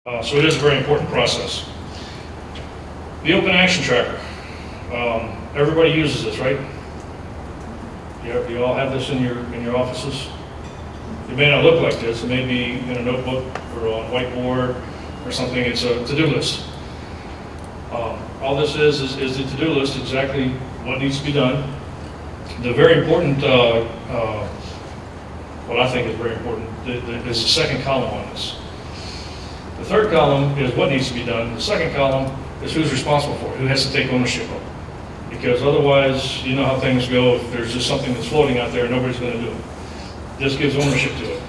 So it is a very important process. The open action tracker. Everybody uses this, right? You all have this in your offices? It may not look like this. It may be in a notebook or on a whiteboard or something. It's a to-do list. All this is the to-do list, exactly what needs to be done. The very important, what I think is very important, is the second column on this. The third column is what needs to be done. The second column is who's responsible for it, who has to take ownership of it. Because otherwise, you know how things go. If there's just something that's floating out there, nobody's going to do it. This gives ownership to it.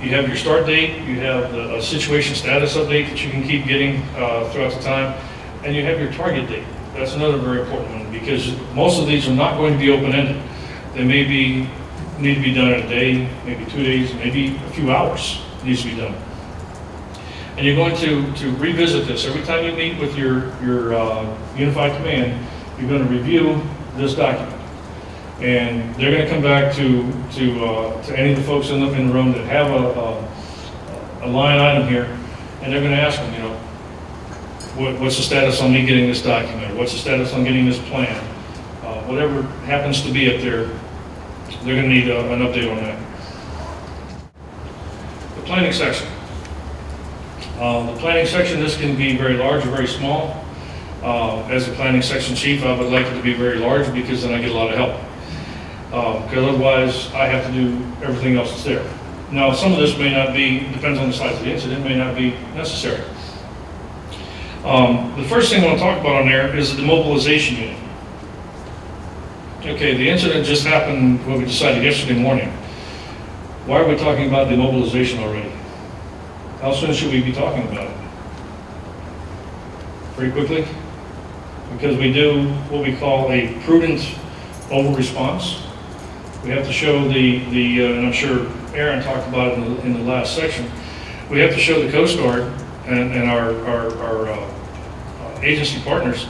You have your start date, you have a situation status update that you can keep getting throughout the time, and you have your target date. That's another very important one, because most of these are not going to be open-ended. They may need to be done in a day, maybe 2 days, maybe a few hours needs to be done. And you're going to revisit this. Every time you meet with your unified command, you're going to review this document. And they're going to come back to any of the folks in the room that have a line item here, and they're going to ask them, what's the status on me getting this document? What's the status on getting this plan? Whatever happens to be up there, they're going to need an update on that. The planning section. The planning section, this can be very large or very small. As a planning section chief, I would like it to be very large, because then I get a lot of help. Because otherwise, I have to do everything else that's there. Now, some of this may not be, depends on the size of the incident, may not be necessary. The first thing I want to talk about on there is the demobilization unit. Okay, the incident just happened, what we decided yesterday morning. Why are we talking about demobilization already? How soon should we be talking about it? Pretty quickly? Because we do what we call a prudent over-response. We have to show and I'm sure Aaron talked about it in the last section, we have to show the Coast Guard and our agency partners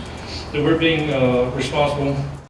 that we're being responsible